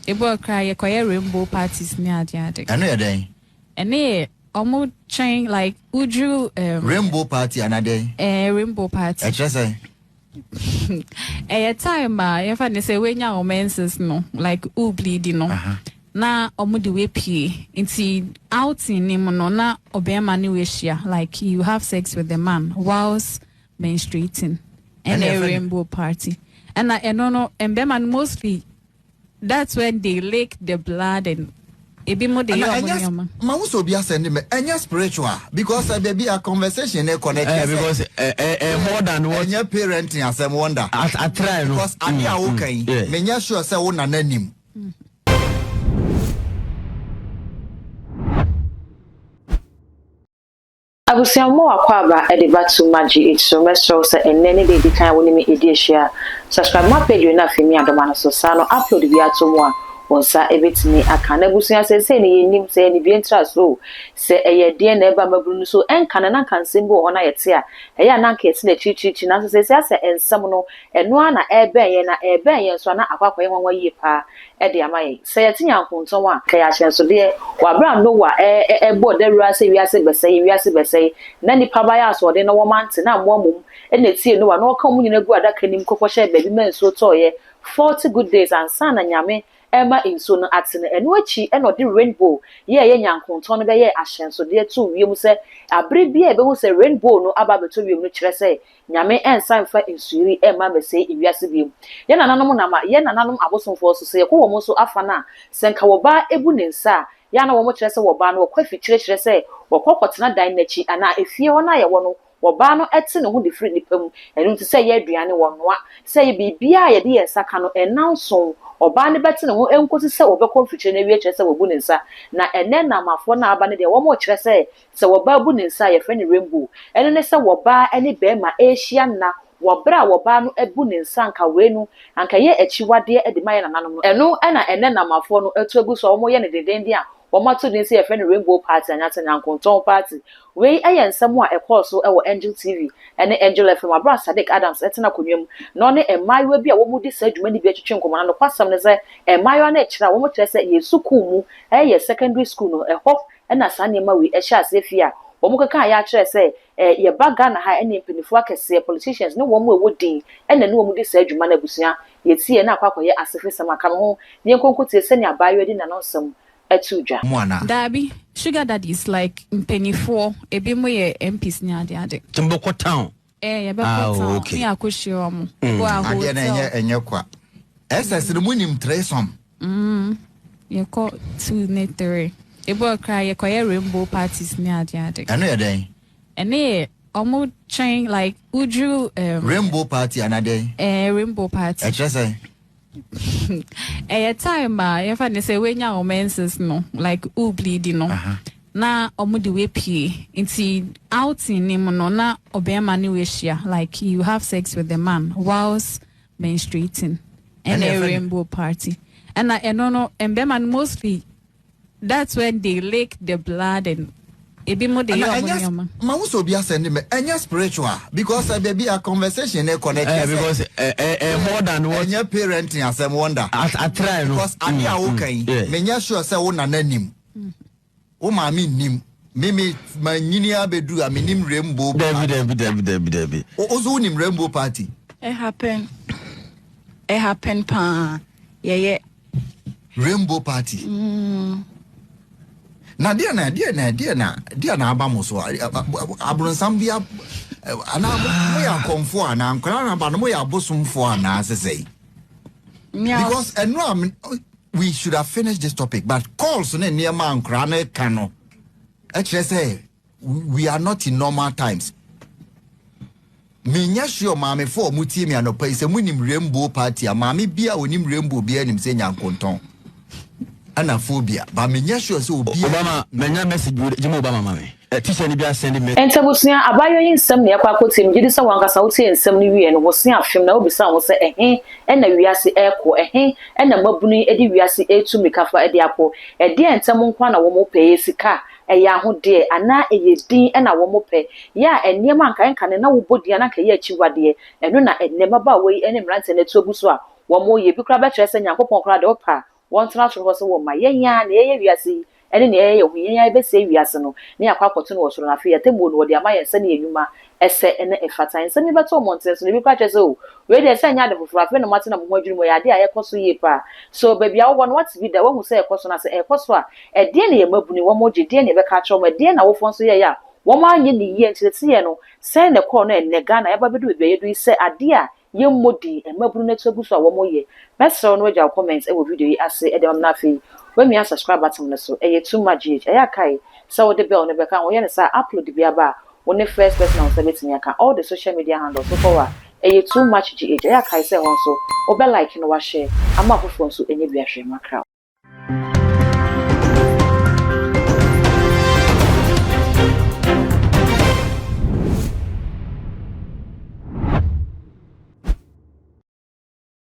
Ebo cry a rainbow parties near the attic. I know your day. And almost train like would you rainbow party another day? Rainbow party. I just say a time if I say when your Mɛn+ses no like who bleeding no. Na omude we pie inti outing ni no na obema ni we share like you have sex with the man whilst menstruating and a rainbow party and no and bema mostly that's when they lick the blood and ebi mo de yoma ma wo so bia send me enya spiritual because I be a conversation e connect because more than what enya parenting asem wonder I try no because ade a wo kan menya sure say wo na nanim Abusiamo akwaba edibatu maji itso mesro se enene de dikan woni me ediahia subscribe my page na femi adoma so sano upload bi atomo a wonsa ebetimi aka na busia se ne yenim se ne bi entra so se eye de na eba maburu so enka na kansem bo ona yete a eye na nka yete na chichichi na so se ensam no eno ana ebe ye so na akwakwa ye nwanwa yie pa ede amaye se yete nyankonton a ka ya hyenso de wa bra no wa ebo de wiase wiase bese na nipa ba ya so de na wo mante na mmomum ene tie no wa na oka munyina gu adaka nim kokoshe baby men so toye 40 good days and sana nyame Emma in so no atene eno achi eno de rainbow ye nyankonton no be ye ahyenso de to wiem se abre bia e be hu se rainbow no aba beto wiem no kire se nyame ensan fa insuri Emma be se iwiase biem ye nananom na ma ye nananom abosomfo so se ye ko wo so afa na senka wo ba ebu ne nsa ya na wo mo kire se wo ba no kwa fi kire se wo kokotena dan nachi ana efie wona ye wo no woba no ete ne ho de free nipam enu nti se ye aduane wonoa se ye bibia ye de ye saka no enanso oba ne bete ne ho enkosi se obekọ fiche na wie kire se wobu ne nsa na ene na mafo na aba ne de wo mo kire se woba bu ne nsa ye fe ne rainbow ene ne se woba ene be ma ehia na wobra woba no ebu ne nsa nka wenu anka ye achiwade e de maye na nanom eno ene na mafo no etu egu so wo mo ye ne deden dia Womato din say a friend rainbow party and yata nyankonton party. We aye nsɛm a ɛkɔ so ɛwɔ Angel TV ɛne Angel FM abra Sadiq Adams ɛtena konwam na ɔne emaiwa bi a wɔn mu di sa adwuma ni bi atwetwe nkɔmɔ na no kwasam ne sɛ emaiwa na ɛkyerɛ wɔn kyerɛ sɛ yɛ sukuu mu ɛyɛ secondary school no ɛhɔ ɛna saa nneɛma wi ɛhyɛ ase fi a wɔn keka ya kyerɛ sɛ yɛ ba Ghana ha ɛne mpanyinfoɔ akɛseɛ politicians ne wɔn mu ɛwɔ din ɛna ne wɔn mu di sa adwuma na abusua yɛtie na akɔakɔyɛ asefe sɛm aka ho ne nkonko tie sɛ ne abaayɛ di na no nsɛm Etuja. Dabi, sugar daddy is like penny-4, a bit more MPs near the attic. Timboko town. Okay. Yeah, Kushiomo. And your qua. SHS the winning tresom. You call 2 net 3. A boy cry a rainbow parties near the attic. I know your day. And almost train like would you rainbow party another day? Rainbow party. I just say a time if I say when your Mɛn+ses no like who bleeding no na omude we pie inti outing ni no na obema ni we share like you have sex with the man whilst menstruating and a rainbow party and no and bema mostly that's when they lick the blood and ebi mo de yoma ma wo so bia send me enya spiritual because I be a conversation e connect because more than what enya parenting asem wonder I try no because ade a wo kan menya sure say wo na nanim wo ma me nim me manyini abedu a menim rainbow David ozo nim rainbow party it happen pa yeah rainbow party na dia na aba mo so abronsam bia ana mo ya konfo ana nkra na ba no mo ya bosumfo ana sesei because we should have finished this topic but calls na near man nkra na kano actually say we are not in normal times menya sure maame for mutie me anopa ise munim rainbow party maame bia onim rainbow bia nim se nyankonton anaphobia ba menya sure so Obama menya message jimo Obama mame teacher ni bia send me entabusia abayo yinsam ne yakwa kotem gidi se wankasa wotie nsam ne wie no wosi afem na obisa wo se na wiase eko na mabunu edi wiase etu mikafa edi akọ edi entam nkwa na wo mo peye sika eya hode ana eyedin na wo mo pe ya enema nka ne na wo bodia na ka ye achiwade eno na enema ba we ene mrante na tu oguso a wo mo ye bi kra ba kyerɛ sɛ nyankopɔn kra de opa one transfer was a woman, yan, we see, and in the air, we ever say we are so near Quacoton was on a fear, Temu, or the Amaya Sunny Yuma, essay and a fat time, send me back to Montes, and we catch us all. Where they send out for a friend of Martin of Module, where I did a cost yepa. So, baby, I want what to be the one who say a cost on us a cost for a dear mobile, one more dear never catch on, a dear now for so ya. One man in the year to the Siano, send the corner and Negana ever do it, you say a dear. Young Modi and Mobile next week or 1 more year. Best on with your comments and video. I say, Adam Nafi. When me subscribe button, so too much age. Kai, so the bell never can. When I upload the Biaba, when the first person on 17 all the social media handles so far. Too much age. Kai say also, or like in wash. I'm up for so any beer share my crowd.